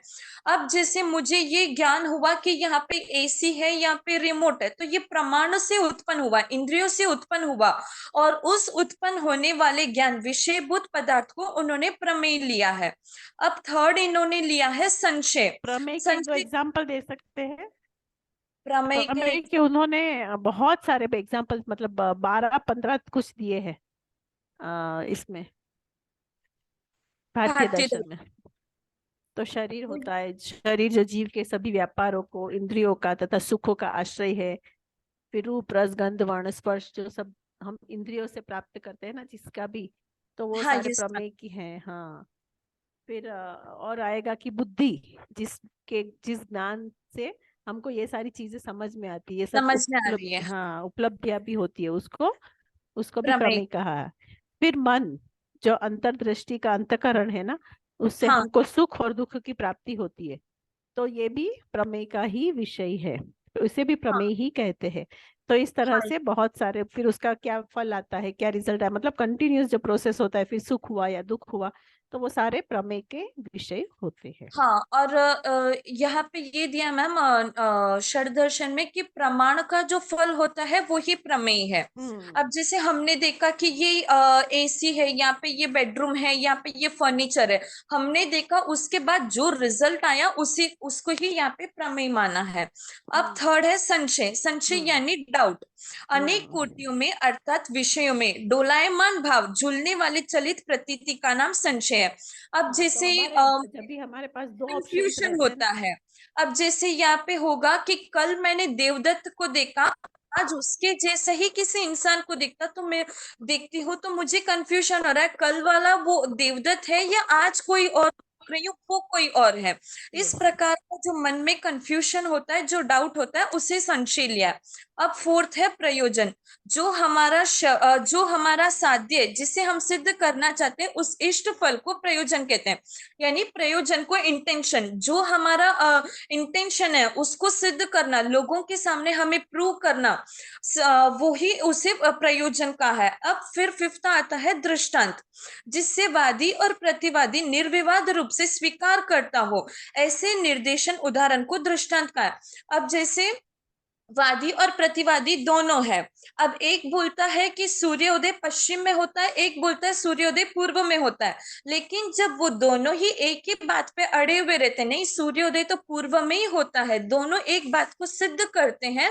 अब जैसे मुझे ये ज्ञान हुआ कि यहाँ पे एसी है, यहाँ पे रिमोट है, तो ये प्रमाण से उत्पन्न हुआ, इंद्रियों से उत्पन्न हुआ, और उस उत्पन्न होने वाले ज्ञान विषयभूत पदार्थ को उन्होंने प्रमेय लिया है। अब थर्ड इन्होंने लिया है संशय। प्रमेय के 2 संशय एग्जाम्पल दे सकते हैं? प्रमेय प्रमेय के के उन्होंने बहुत सारे एग्जाम्पल, मतलब 12-15 कुछ दिए हैं इसमें, भारतीय भारतीय दर्शन में। तो शरीर होता है, शरीर जो जीव के सभी व्यापारों को, इंद्रियों का तथा सुखों का आश्रय है। फिर रूप, रस, गंध, वर्ण, स्पर्श, जो सब हम इंद्रियों से प्राप्त करते हैं ना, जिसका भी, तो वो हाँ सारे ये प्रमेय की हैं। हाँ। फिर और आएगा कि बुद्धि, जिस ज्ञान से हमको ये सारी चीजें समझ में आती है, ये सब समझ में आ रही है। हाँ, उपलब्धियां भी होती है, उसको उसको भी प्रमेय। प्रमेय कहा है। फिर मन, जो अंतर्दृष्टि का अंतःकरण है ना, उससे हाँ हमको सुख और दुख की प्राप्ति होती है, तो ये भी प्रमेय का ही विषय है, तो इसे भी हाँ प्रमेय ही कहते हैं। तो इस तरह हाँ से बहुत सारे, फिर उसका क्या फल आता है, क्या रिजल्ट है, मतलब कंटिन्यूअस जो प्रोसेस होता है, फिर सुख हुआ या दुख हुआ, तो वो सारे प्रमेय के विषय होते हैं। हाँ। और यहाँ पे ये दिया मैम षड दर्शन में कि प्रमाण का जो फल होता है वो ही प्रमेय है। हम्म। अब जैसे हमने देखा कि ये एसी है, यहाँ पे ये बेडरूम है, यहाँ पे ये फर्नीचर है, हमने देखा, उसके बाद जो रिजल्ट आया उसी उसको ही यहाँ पे प्रमेय माना है। अब हम्म। थर्ड है संशय। संशय हम्म। यानी डाउट। अनेक हम्म। कोटियों में अर्थात विषयों में डोलायमान भाव, झूलने वाले चलित प्रतीति का नाम संशय है। अब हाँ, तो जैसे हमारे जब भी हमारे पास 2 ऑप्शंस कंफ्यूजन रहते हैं होता ना। है। अब जैसे यहाँ पे होगा कि कल मैंने देवदत्त को देखा, आज उसके जैसे ही किसी इंसान को देखता, तो मैं देखती हूँ तो मुझे कंफ्यूजन हो रहा है, कल वाला वो देवदत्त है या आज कोई और देख रही हूँ वो कोई और है। इस यस। प्रकार का जो मन में कंफ्यूजन होता है, जो डाउट होता है, उसे संशय लिया। अब फोर्थ है प्रयोजन। जो हमारा साध्य, जिसे हम सिद्ध करना चाहते हैं, उस इष्ट फल को प्रयोजन कहते हैं। यानी प्रयोजन को इंटेंशन, जो हमारा इंटेंशन है उसको सिद्ध करना, लोगों के सामने हमें प्रूव करना, वो ही उसे प्रयोजन का है। अब फिर फिफ्थ आता है दृष्टांत, जिससे वादी और प्रतिवादी निर्विवाद रूप से स्वीकार करता हो, ऐसे निर्देशन उदाहरण को दृष्टांत का है। अब जैसे वादी और प्रतिवादी दोनों है। अब एक बोलता है कि सूर्योदय पश्चिम में होता है, एक बोलता है सूर्योदय पूर्व में होता है, लेकिन जब वो दोनों ही एक ही बात पे अड़े हुए रहते हैं, नहीं सूर्योदय तो पूर्व में ही होता है, दोनों एक बात को सिद्ध करते हैं,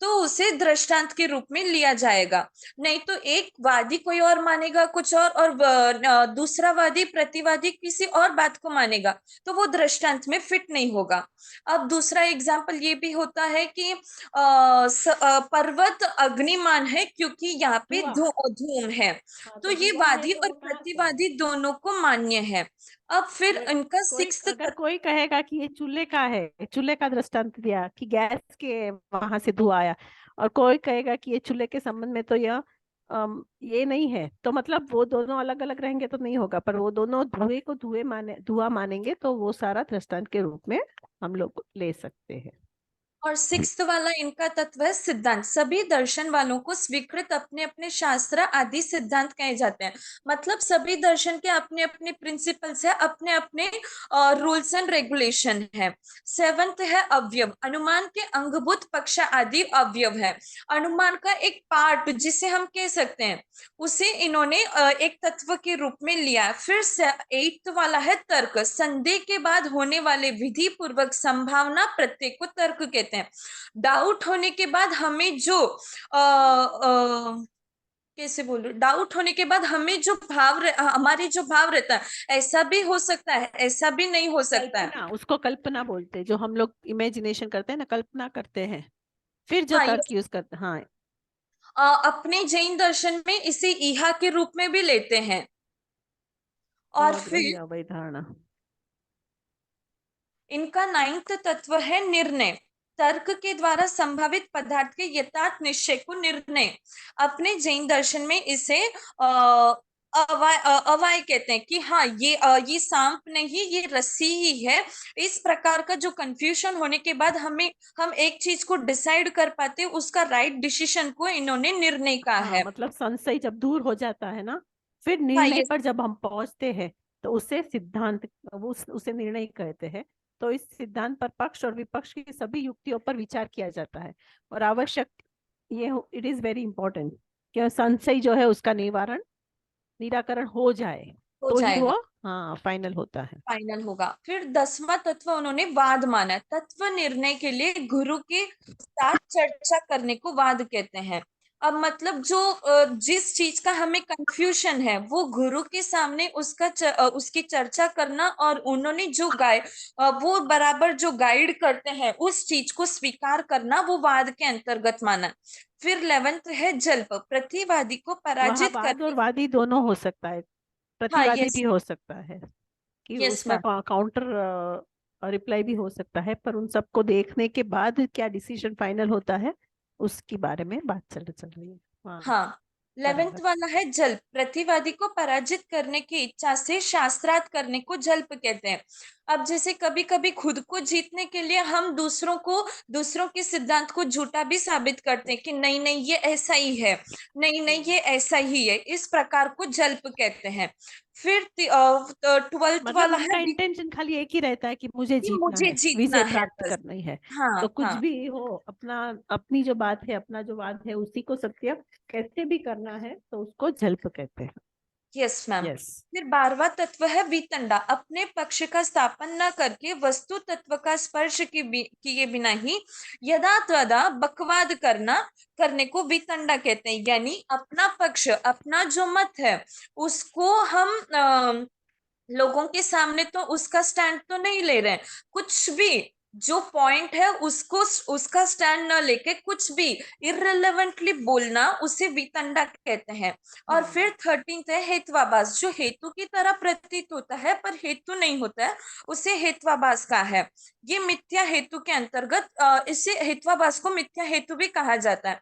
तो उसे दृष्टांत के रूप में लिया जाएगा। नहीं तो एक वादी कोई और मानेगा कुछ और दूसरा वादी प्रतिवादी किसी और बात को मानेगा, तो वो दृष्टांत में फिट नहीं होगा। अब दूसरा एग्जाम्पल ये भी होता है कि पर्वत अग्निमान है क्योंकि यहाँ पे धुआं। धूम है, हाँ, तो तो ये धुआं है वादी तो और वो कहाँ से है? प्रतिवादी दोनों को मान्य है। अब फिर कोई इनका कोई सिक्स्थ अगर कोई कहेगा कि ये चूल्हे का है, चूल्हे का दृष्टांत दिया कि गैस के वहां से धुआं आया, और कोई कहेगा कि ये चूल्हे के संबंध में तो यह ये नहीं है, तो मतलब वो दोनों अलग अलग रहेंगे तो नहीं होगा, पर वो दोनों धुआं मानेंगे, तो वो सारा दृष्टांत के रूप में हम लोग ले सकते हैं। और सिक्स्थ वाला इनका तत्व है सिद्धांत। सभी दर्शन वालों को स्वीकृत अपने अपने शास्त्र आदि सिद्धांत कहे जाते हैं। मतलब सभी दर्शन के अपने अपने प्रिंसिपल्स है, अपने अपने रूल्स एंड रेगुलेशन है। सेवंथ है अवयव। अनुमान के अंगभूत पक्ष आदि अवयव है। अनुमान का एक पार्ट जिसे हम कह सकते हैं, उसे इन्होंने एक तत्व के रूप में लिया है। फिर एट्थ वाला है तर्क। संदेह के बाद होने वाले विधि पूर्वक संभावना प्रत्यय को तर्क कहते हैं। डाउट होने के बाद हमें जो कैसे बोलूं, डाउट होने के बाद हमें जो हमारी जो भाव रहता है, ऐसा भी हो सकता है, ऐसा भी नहीं हो सकता है। कल्पना, उसको कल्पना बोलते हैं, जो हम लोग इमेजिनेशन करते हैं ना, कल्पना करते हैं, फिर जो हाँ ये तर्क यूज करते हैं। हाँ। अपने जैन दर्शन में इसे इहा के रूप में भी लेते हैं। और समझ रही फिर वही धारणा। इनका नाइन्थ तत्व है निर्णय। तर्क के द्वारा संभावित पदार्थ के यथार्थ निश्चय को निर्णय। अपने जैन दर्शन में इसे अवाय कहते हैं कि हाँ ये सांप नहीं, ये रस्सी ही है। इस प्रकार का जो कंफ्यूजन होने के बाद हम एक चीज को डिसाइड कर पाते, उसका राइट डिसीजन को इन्होंने निर्णय कहा हाँ, है। मतलब संशय जब दूर हो जाता है ना, फिर हाँ निर्णय ये पर जब हम पहुंचते हैं, तो उसे सिद्धांत, उसे निर्णय कहते हैं। तो इस सिद्धांत पर पक्ष और विपक्ष की सभी युक्तियों पर विचार किया जाता है, और आवश्यक ये इट इज वेरी इंपॉर्टेंट कि संशय जो है उसका निराकरण हो जाए, हो तो ही वो जाएगा, हाँ फाइनल होता है। फाइनल होगा। फिर 10वां तत्व उन्होंने वाद माना। तत्व निर्णय के लिए गुरु के साथ चर्चा करने को वाद कहते हैं। अब मतलब जो जिस चीज का हमें कंफ्यूजन है वो गुरु के सामने उसकी चर्चा करना, और उन्होंने जो वो बराबर जो गाइड करते हैं उस चीज को स्वीकार करना, वो वाद के अंतर्गत माना। फिर 11th है जल्प, प्रतिवादी को वहाँ पराजित वाद और करने। वादी दोनों हो सकता है, हाँ, प्रतिवादी यस, भी हो सकता है, कि यस उसका मैम। काउंटर रिप्लाई भी हो सकता है, पर उन सबको देखने के बाद क्या डिसीजन फाइनल होता है उसके बारे में बात चल रही है। हाँ, हाँ, 11th बराबर। वाला है जल्प, प्रतिवादी को पराजित करने की इच्छा से शास्त्रार्थ करने को जल्प कहते हैं। अब जैसे कभी कभी खुद को जीतने के लिए हम दूसरों के सिद्धांत को झूठा भी साबित करते हैं कि नहीं नहीं ये ऐसा ही है, नहीं नहीं ये ऐसा ही है, इस प्रकार को जल्प कहते हैं। फिर 12th मतलब वाला उनका है इंटेंशन खाली एक ही रहता है कि मुझे कि जीतना मुझे है, जीतना विजय है प्राप्त बस। करनी है। तो हाँ, कुछ हाँ, भी हो, अपना अपनी जो बात है, अपना जो वाद है, उसी को सत्य कैसे भी करना है, तो उसको जल्प कहते हैं। Yes ma'am. यस। फिर 12वां तत्व है वितंडा, अपने पक्ष का स्थापन न करके वस्तु तत्व का स्पर्श किए बिना ही यदा तदा बकवाद करने को वितंडा कहते हैं। यानी अपना पक्ष, अपना जो मत है उसको हम लोगों के सामने तो उसका स्टैंड तो नहीं ले रहे हैं, कुछ भी जो पॉइंट है उसको उसका स्टैंड न लेके कुछ भी इररिलेवेंटली बोलना, उसे वितंडा कहते हैं। और फिर 13th है हेत्वाभास, जो हेतु की तरह प्रतीत होता है पर हेतु नहीं होता है, उसे हेत्वाभास का है। ये मिथ्या हेतु के अंतर्गत इसे हेत्वाभास को मिथ्या हेतु भी कहा जाता है।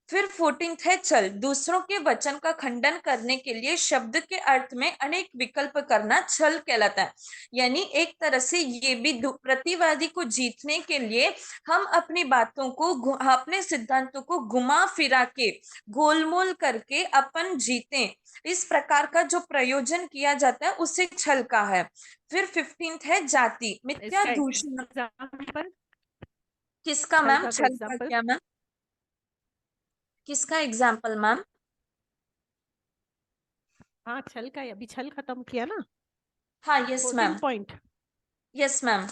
फिर 14th है छल, दूसरों के वचन का खंडन करने के लिए शब्द के अर्थ में अनेक विकल्प करना छल कहलाता है। यानी एक तरह से ये भी प्रतिवादी को जीतने के लिए हम अपनी बातों को अपने सिद्धांतों को घुमा फिरा के गोलमोल करके अपन जीते, इस प्रकार का जो प्रयोजन किया जाता है उसे छल का है। फिर 15th है जाति, मिथ्या इसका दूषण। एग्जाम्पल, किसका छल मैम, का कोई छल का एग्जाम्पल? क्या मैम, किसका एग्जाम्पल मैम? हाँ, छल का, अभी छल खत्म किया ना, हाँ, yes 14 ma'am, point. Yes ma'am.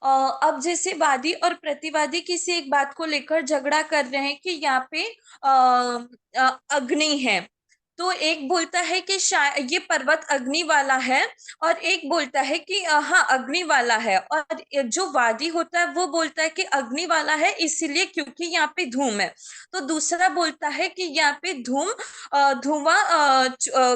अब जैसे वादी और प्रतिवादी किसी एक बात को लेकर झगड़ा कर रहे हैं कि यहाँ पे अग्नि है, तो एक बोलता है कि शायद ये पर्वत अग्नि वाला है, और एक बोलता है कि हाँ अग्नि वाला है, और जो वादी होता है वो बोलता है कि अग्नि वाला है इसीलिए क्योंकि यहाँ पे धूम है। तो दूसरा बोलता है कि यहाँ पे धुआं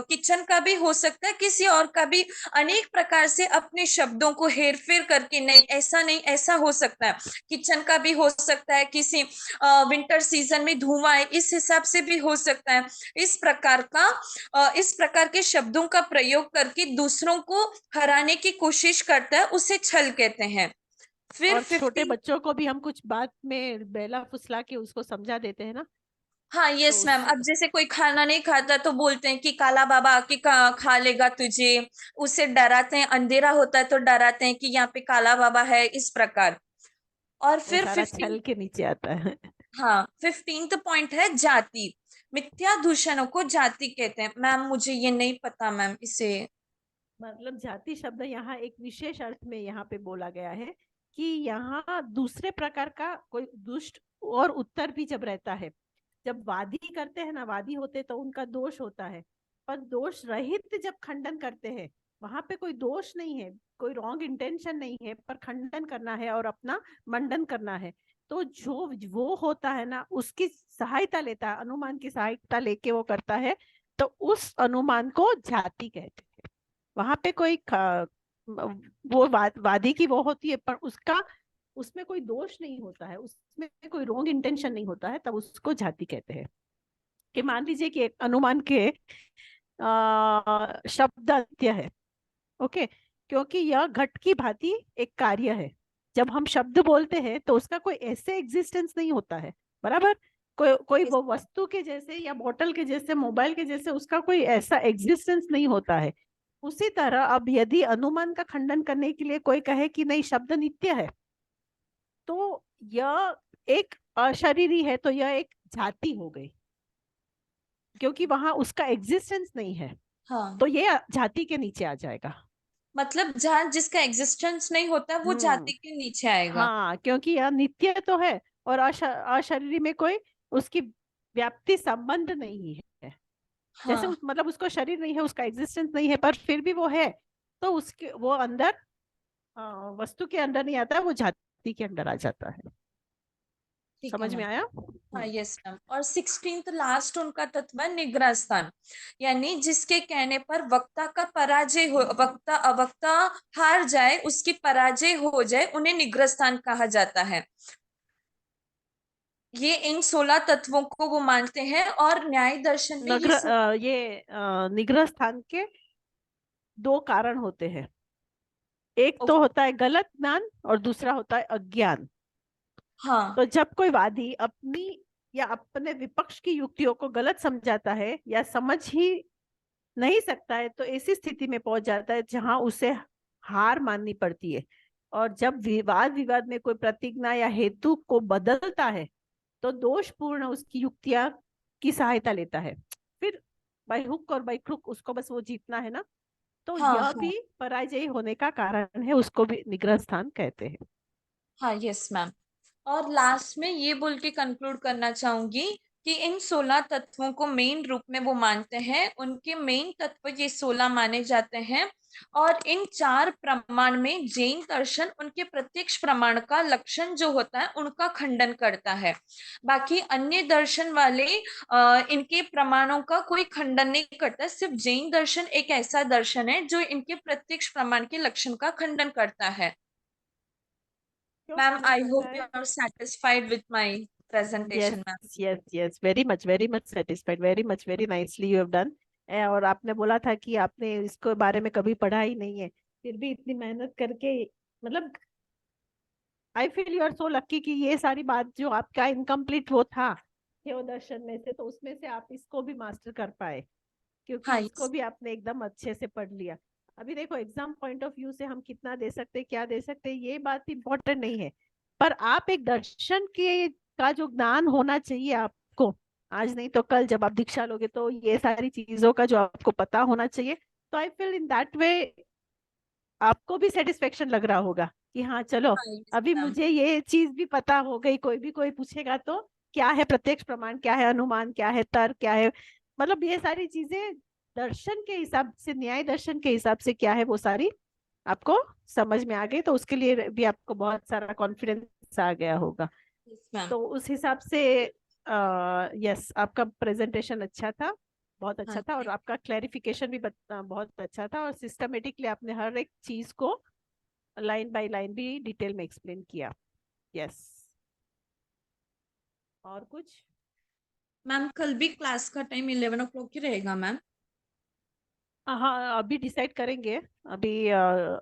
किचन का भी हो सकता है, किसी और का भी, अनेक प्रकार से अपने शब्दों को हेर फेर करके, नहीं ऐसा नहीं ऐसा हो सकता है, किचन का भी हो सकता है, किसी विंटर सीजन में धुआं है इस हिसाब से भी हो सकता है। इस प्रकार के शब्दों का प्रयोग करके दूसरों को हराने की कोशिश करता है, उसे छल कहते हैं। फिर और छोटे 15। बच्चों को भी हम कुछ बात में बेला फुसला के उसको समझा देते हैं ना, हाँ, तो यस मैम। उस अब जैसे कोई खाना नहीं खाता तो बोलते हैं कि काला बाबा आके खा लेगा तुझे, उसे डराते हैं, अंधेरा होता है तो डराते हैं कि यहाँ पे काला बाबा है, इस प्रकार। और वो फिर सारा 15। छल के नीचे आता है। हाँ, 15th पॉइंट है जाति, मिथ्या दूषणों को जाति कहते हैं। मैम मुझे ये नहीं पता मैम, इसे। मतलब जाति शब्द यहाँ एक विशेष अर्थ में यहाँ पे बोला गया है, कि यहाँ दूसरे प्रकार का कोई दुष्ट और उत्तर भी जब रहता है, जब वादी करते हैं ना, वादी होते तो उनका दोष होता है, पर दोष रहित जब खंडन करते हैं, वहां पे कोई दोष नहीं है, कोई रॉन्ग इंटेंशन नहीं है, पर खंडन करना है और अपना मंडन करना है, तो जो वो होता है ना, उसकी सहायता लेता है, अनुमान की सहायता लेके वो करता है, तो उस अनुमान को जाति कहते हैं। वहां पे कोई वो वादी की वो होती है, पर उसका उसमें कोई दोष नहीं होता है, उसमें कोई रॉन्ग इंटेंशन नहीं होता है, तब उसको जाति कहते हैं। कि मान लीजिए कि एक अनुमान के शब्द अनित्य है, ओके, क्योंकि यह घट की भांति एक कार्य है। जब हम शब्द बोलते हैं तो उसका कोई ऐसे एग्जिस्टेंस नहीं होता है, बराबर, कोई Yes, वो वस्तु के जैसे या बोतल के जैसे, मोबाइल के जैसे उसका कोई ऐसा एग्जिस्टेंस नहीं होता है। उसी तरह अब यदि अनुमान का खंडन करने के लिए कोई कहे कि नहीं शब्द नित्य है, तो यह एक अशरीरी है, तो यह एक जाति हो गई, क्योंकि वहां उसका एग्जिस्टेंस नहीं है, हाँ, तो ये जाति के नीचे आ जाएगा। मतलब जहाँ जिसका एग्जिस्टेंस नहीं होता वो हम्म। जाति के नीचे आएगा। हाँ, क्योंकि यह नित्य तो है और अशरीरी में कोई उसकी व्याप्ति संबंध नहीं है। जैसे हाँ, मतलब उसको शरीर नहीं है, उसका एग्जिस्टेंस नहीं है, पर फिर भी वो है, तो उसके वो अंदर वस्तु के अंदर नहीं आता, वो जाति के अंदर आ जाता है। ठीक है समझ में मैम। आया? हाँ, यस मैम। और 16th लास्ट उनका तत्व है निग्रह स्थान, यानी जिसके कहने पर वक्ता का पराजय हो, वक्ता हार जाए, उसकी पराजय हो जाए, उन्हें निग्रह स्थान कहा जाता है। ये इन 16 तत्वों को वो मानते हैं और न्याय दर्शन में ये निग्रह स्थान के दो कारण होते हैं। एक ओ, तो होता है गलत ज्ञान और दूसरा होता है अज्ञान। हाँ, तो जब कोई वादी अपनी या अपने विपक्ष की युक्तियों को गलत समझाता है या समझ ही नहीं सकता है, तो ऐसी स्थिति में पहुंच जाता है जहां उसे हार माननी पड़ती है। और जब विवाद विवाद में कोई प्रतिज्ञा या हेतु को बदलता है, तो दोषपूर्ण उसकी युक्तियां की सहायता लेता है। फिर बाई हुक और बाई क्रुक उसको बस वो जीतना है ना, तो हाँ, यह हाँ, भी पराजय होने का कारण है, उसको भी निग्रह स्थान कहते हैं। हाँ, यस मैम। और लास्ट में ये बोल के कंक्लूड करना चाहूंगी कि इन 16 तत्वों को मेन रूप में वो मानते हैं, उनके मेन तत्व ये 16 माने जाते हैं। और इन 4 प्रमाण में जैन दर्शन उनके प्रत्यक्ष प्रमाण का लक्षण जो होता है उनका खंडन करता है। बाकी अन्य दर्शन वाले इनके प्रमाणों का कोई खंडन नहीं करता। सिर्फ जैन दर्शन एक ऐसा दर्शन है जो इनके प्रत्यक्ष प्रमाण के लक्षण का खंडन करता है। क्यों मैम, खंडन आई करता होप है? You are satisfied with my yes, presentation, ma'am. Yes, very much satisfied, very much, very nicely you have done. और आपने बोला था कि आपने इसको बारे में कभी पढ़ा ही नहीं है, फिर भी इतनी मेहनत करके, मतलब I feel you are so lucky कि ये सारी बात जो आपका इनकम्प्लीट वो था देव दर्शन में से, तो उसमें से आप इसको भी मास्टर कर पाए, क्योंकि हाँ, इसको भी आपने एकदम अच्छे से पढ़ लिया। अभी देखो एग्जाम पॉइंट ऑफ व्यू से हम कितना दे सकते हैं, क्या दे सकते हैं, ये बात इंपॉर्टेंट नहीं है, पर आप एक दर्शन के का जो ज्ञान होना चाहिए आपको, आज नहीं तो कल जब आप दीक्षा लोगे तो ये सारी चीजों का जो आपको पता होना चाहिए, तो I feel in that way आपको भी सेटिस्फेक्शन लग रहा होगा कि हाँ चलो, हाँ, yes, अभी मैम। मुझे ये चीज भी पता हो गई। कोई भी कोई पूछेगा तो क्या है प्रत्यक्ष प्रमाण, क्या है अनुमान, क्या है तर्क, क्या है, मतलब ये सारी चीजें दर्शन के हिसाब से, न्याय दर्शन के हिसाब से क्या है, वो सारी आपको समझ में आ गई, तो उसके लिए भी आपको बहुत सारा कॉन्फिडेंस आ गया होगा। Yes, ma'am. तो उस हिसाब से यस, आपका प्रेजेंटेशन अच्छा था, बहुत हाँ अच्छा था, जी। और आपका क्लैरिफिकेशन भी बहुत अच्छा था, और सिस्टमेटिकली आपने हर एक चीज को लाइन बाय लाइन भी डिटेल में एक्सप्लेन किया। यस। और कुछ? मैम, कल भी क्लास का टाइम 11 o'clock ही रहेगा मैम। हाँ, अभी डिसाइड करेंगे। अभी अ,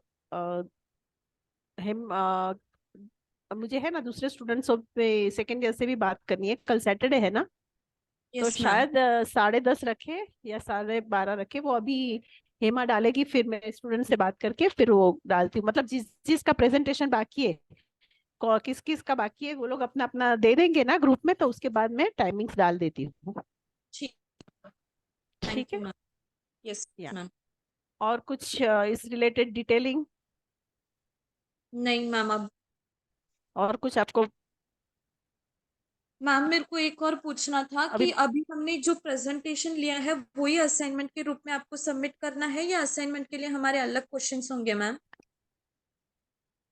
हम मुझे है ना दूसरे स्टूडेंट्स पे सेकेंड ईयर से भी बात करनी है, कल सैटरडे है ना, तो यस मैम। शायद 10:30 रखे या 12:30 रखे, वो अभी हेमा डालेगी, फिर मैं स्टूडेंट से बात करके फिर वो डालती हूँ, मतलब जिस जिसका प्रेजेंटेशन बाकी है, किस किस का बाकी है, वो लोग अपना अपना दे देंगे ना ग्रुप में, तो उसके बाद मैं टाइमिंग्स डाल देती हूँ। ठीक। ठीक थैंक यू है। मैम। यस या मैम। और कुछ इस रिलेटेड डिटेलिंग, नहीं मैम, अब और कुछ आपको मैम मेरे को एक और पूछना था अभी? कि अभी हमने जो प्रेजेंटेशन लिया है वही असाइनमेंट के रूप में आपको सबमिट करना है या असाइनमेंट के लिए हमारे अलग क्वेश्चंस होंगे मैम?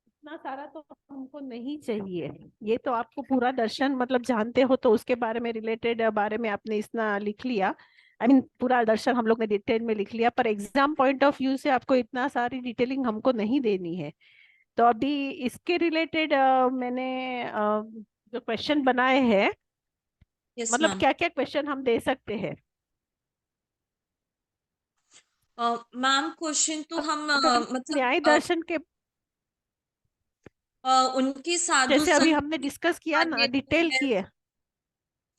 इतना सारा तो हमको नहीं चाहिए, ये तो आपको पूरा दर्शन मतलब जानते हो, तो उसके बारे में रिलेटेड बारे में आपने इतना लिख लिया, आई मीन पूरा दर्शन हम लोग ने डिटेल में लिख लिया, पर एग्जाम पॉइंट ऑफ व्यू से आपको इतना सारी डिटेलिंग हमको नहीं देनी है। तो अभी इसके रिलेटेड मैंने जो क्वेश्चन बनाए हैं, यस मतलब मैम। क्या क्या क्वेश्चन हम दे सकते हैं? मैम, क्वेश्चन तो हम अगर मतलब न्याय दर्शन के, उनकी साधु जैसे अभी संत हमने डिस्कस किया ना, आगे जो डिटेल है किए,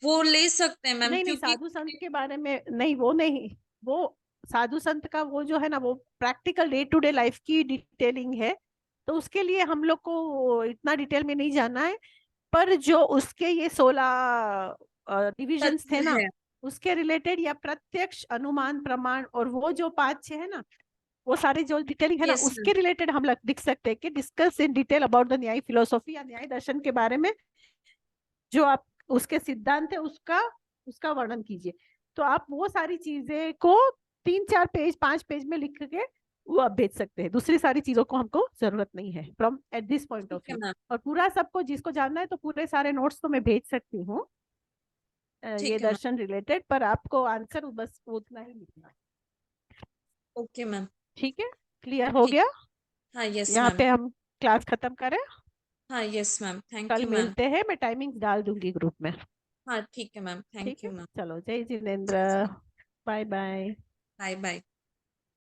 वो ले सकते हैं मैम, नहीं नहीं, क्योंकि साधु संत के बारे में नहीं, वो नहीं, वो साधु संत का वो जो है ना, वो practical day to day life की डिटेलिंग है, तो उसके लिए हम लोग को इतना डिटेल में नहीं जाना है। पर जो उसके ये 16 डिविजन्स थे तथ्य ना, है। उसके रिलेटेड या प्रत्यक्ष, अनुमान, प्रमाण, और वो जो 5-6 है ना, वो सारे जो डिटेलिंग है ना, यस उसके मैम। रिलेटेड हम लोग लिख सकते हैं कि discuss in detail about the न्याय फिलोसॉफी, या न्याय दर्शन के बारे में जो आप उसके सिद्धांत है उसका उसका वर्णन कीजिए। तो आप वो सारी चीजें को 3-4 पेज 5 पेज में लिख के वो आप भेज सकते हैं। दूसरी सारी चीजों को हमको जरूरत नहीं है फ्रॉम एट दिस पॉइंट ठीक ऑफ है व्यू। मैम। और पूरा सबको जिसको जानना है तो पूरे सारे नोट्स तो मैं भेज सकती हूँ ये ठीक है मैम। दर्शन रिलेटेड, पर आपको आंसर बस उतना ही लिखना है। Okay ma'am. ठीक है, क्लियर हो ठीक। गया? हाँ यस यहाँ मैम। पे हम क्लास खत्म करें, हाँ यस मैम, थैंक कल यू मैम। मिलते हैं, मैं टाइमिंग डाल दूंगी ग्रुप में। हाँ ठीक है मैम, ठीक थैंक है, यू मैम। चलो, जय जिनेन्द्र, बाय बाय। Bye bye.